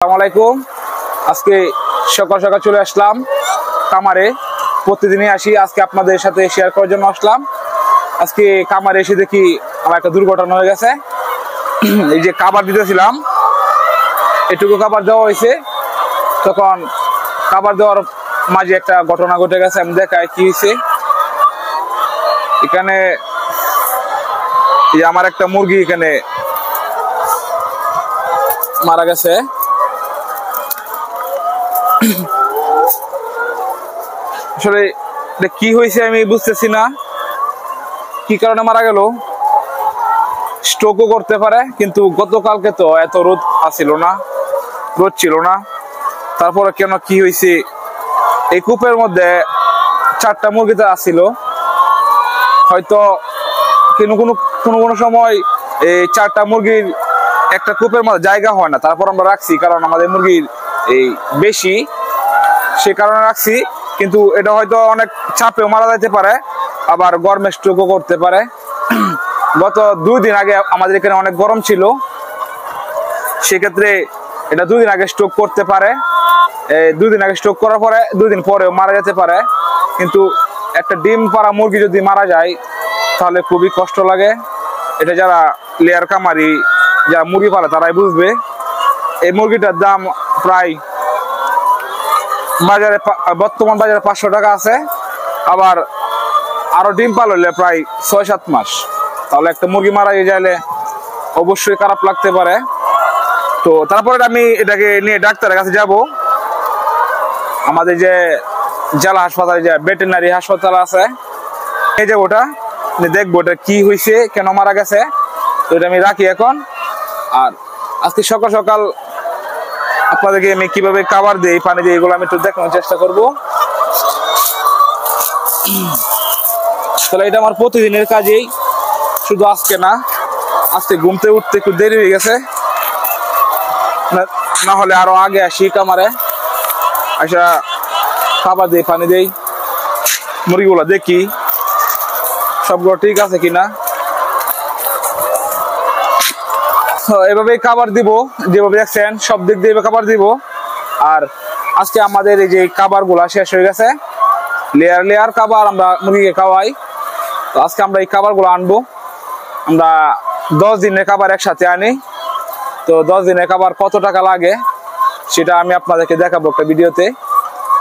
আসসালামু আলাইকুম। আজকে সকাল সকাল চলে আসলাম কামারে। প্রতিদিনই আসি, আজকে আপনাদের সাথে শেয়ার করার জন্য আসলাম। আজকে কামারে এসে দেখি আমার একটা দুর্ঘটনা হয়ে গেছে। এই যে খাবার দিতেছিলাম, এটুকু খাবার দেওয়া হয়েছে, তখন খাবার দেওয়ার মাঝে একটা ঘটনা ঘটে গেছে। আমি দেখাই কি হয়েছে। এখানে আমার একটা মুরগি এখানে মারা গেছে। আসলে কি হয়েছে আমি বুঝতেছি না, কি কারণে মারা গেল। স্ট্রোকও করতে পারে, কিন্তু গতকালকে তো এত রোদ ছিল না। তারপরে কেন কি হয়েছে, এই কূপের মধ্যে 4টা মুরগিতে আসছিল। হয়তো কোনো সময় এই 4টা মুরগির একটা কূপের মধ্যে জায়গা হয় না, তারপর আমরা রাখছি, কারণ আমাদের মুরগির এই বেশি, সে কারণে রাখছি। কিন্তু এটা হয়তো অনেক চাপেও মারা যেতে পারে, আবার গরমে স্ট্রোকও করতে পারে। গত 2 দিন আগে আমাদের এখানে অনেক গরম ছিল, সেক্ষেত্রে এটা 2 দিন আগে স্ট্রোক করতে পারে। 2 দিন আগে স্ট্রোক করার পরে 2 দিন পরেও মারা যেতে পারে। কিন্তু একটা ডিম পাড়া মুরগি যদি মারা যায় তাহলে খুবই কষ্ট লাগে। এটা যারা লেয়ার কামারি, যারা মুরগি পালে তারাই বুঝবে। এই মুরগিটার দাম প্রায় বর্তমান বাজারে 500 টাকা আছে। আবার আরো ডিম পাললে প্রায় 6-7 মাস। তাহলে একটা মুরগি মারা গেলে অবশ্যই খারাপ লাগতে পারে। তো তারপরে আমি এটাকে নিয়ে ডাক্তারের কাছে যাব। আমাদের যে জেলা হাসপাতালে, যে ভেটেরিনারি হাসপাতাল আছে, এই যে ওটা দেখবো এটা কি হয়েছে, কেন মারা গেছে। তো এটা আমি রাখি এখন। আর আজকে সকাল সকাল আপনাদেরকে আমি কিভাবে খাবার দিই, পানি দিই, এগুলো আমি একটু দেখানোর চেষ্টা করবো। তাহলে এটা আমার প্রতিদিনের কাজেই, শুধু আজকে না। আজকে ঘুমতে উঠতে একটু দেরি হয়ে গেছে, না হলে আরো আগে আসি কামারে, আসা খাবার দিই, পানি দিই, মুরগিগুলো দেখি সবগুলো ঠিক আছে কিনা। এভাবে খাবার দিব, যেভাবে দেখছেন সব দিক দিয়ে খাবার দিব। আর আজকে আমাদের এই যে খাবার গুলা শেষ হয়ে গেছে, লেয়ার খাবার আমরা মুরগিকে খাওয়াই। তো আজকে আমরা এই খাবার গুলো আনবো। আমরা 10 দিনের খাবার একসাথে আনি। তো 10 দিনের খাবার কত টাকা লাগে সেটা আমি আপনাদেরকে দেখাবো একটা ভিডিওতে।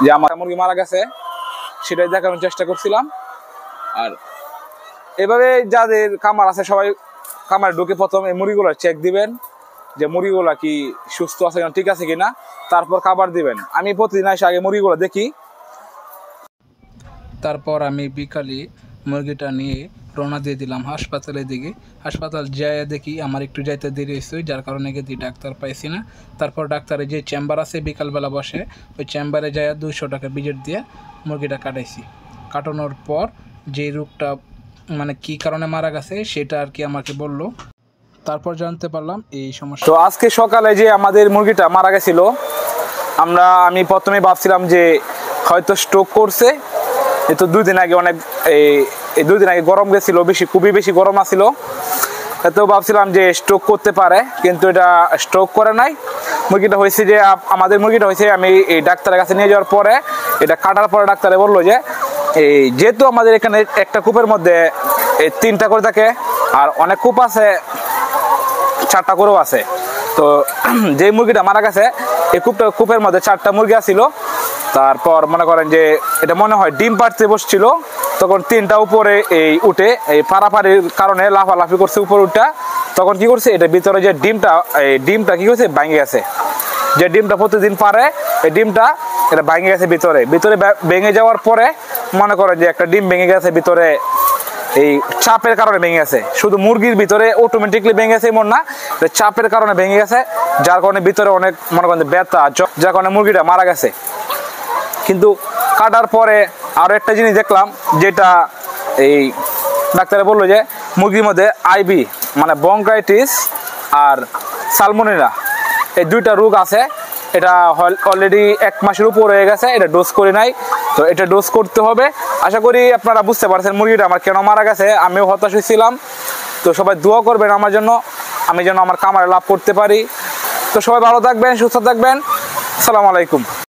যে আমার মুরগি মারা গেছে সেটাই দেখানোর চেষ্টা করছিলাম। আর এভাবে যাদের খামার আছে সবাই খামারে ঢুকে প্রথম এই মুরগিগুলো চেক দিবেন, যে মুরগিগুলা কি সুস্থ আছে ঠিক আছে কিনা, তারপর খাবার দিবেন। আমি প্রতিদিন এসে আগে মুরগিগুলো দেখি। তারপর আমি বিকালে মুরগিটা নিয়ে রওনা দিয়ে দিলাম হাসপাতালের দিকে। হাসপাতাল যাইয়া দেখি আমার একটু যাইতে দেরি হয়েছে, যার কারণে গেছি ডাক্তার পাইছি না। তারপর ডাক্তারের যে চেম্বার আছে বিকালবেলা বসে, ওই চেম্বারে যাইয়া 200 টাকা ভিজিট দিয়ে মুরগিটা কাটাইছি। কাটানোর পর যে রোগটা মানে কি কারণে মারা গেছে সেটা আর কি আমাকে বললো। তারপর জানতে পারলাম এই সমস্যা। তো আজকে সকালে যে আমাদের মুরগিটা মারা গেছিল, আমি প্রথমে ভাবছিলাম যে হয়তো স্ট্রোক করছে। তো 2 দিন আগে এই 2 দিন আগে গরম গেছিল, খুবই বেশি গরম আসছিল। তো ভাবছিলাম যে স্ট্রোক করতে পারে, কিন্তু এটা স্ট্রোক করে নাই। মুরগিটা হয়েছে যে আমাদের মুরগিটা হয়েছে, আমি এই ডাক্তারের কাছে নিয়ে যাওয়ার পরে এটা কাটার পরে ডাক্তারে বললো যে যেহেতু আমাদের এখানে একটা কূপের মধ্যে 3টা করে থাকে, আর অনেক কূপ আছে 4টা করেও আছে। তো যে মুরগিটা মারা গেছে এই কূপের মধ্যে 4টা মুরগি আছিল। তারপর মনে করেন যে এটা মনে হয় ডিম পাড়তে বসছিল, তখন 3টা উপরে উঠে এই পাড়াপাড়ির কারণে লাফালাফি করছে উপরে উঠা। তখন কি করছে, এটা ভিতরে যে ডিমটা কি করছে, ভেঙে গেছে। যে ডিমটা প্রতিদিন পারে এই ডিমটা এটা ভেঙে গেছে ভিতরে ভেঙে যাওয়ার পরে মনে করেন যে একটা ডিম ভেঙে গেছে ভিতরে, এই চাপের কারণে ভেঙে গেছে। শুধু মুরগির ভিতরে অটোমেটিকলি ভেঙে গেছে এমন না, চাপের কারণে ভেঙে গেছে, যার কারণে ভিতরে অনেক মনে করেন ব্যথা, যার কারণে মুরগিটা মারা গেছে। কিন্তু কাটার পরে আরো একটা জিনিস দেখলাম, যেটা এই ডাক্তারে বললো যে মুরগির মধ্যে আইবি মানে ব্রঙ্কাইটিস আর সালমোনেলা, এই 2টা রোগ আছে। এটা অলরেডি 1 মাসের উপর হয়ে গেছে, এটা ডোজ করি নাই। তো এটা ডোজ করতে হবে। আশা করি আপনারা বুঝতে পারছেন মুরগিটা আমার কেন মারা গেছে। আমিও হতাশ হয়েছিলাম। তো সবাই দোয়া করবেন আমার জন্য, আমি যেন আমার খামারে লাভ করতে পারি। তো সবাই ভালো থাকবেন, সুস্থ থাকবেন। আসসালামু আলাইকুম।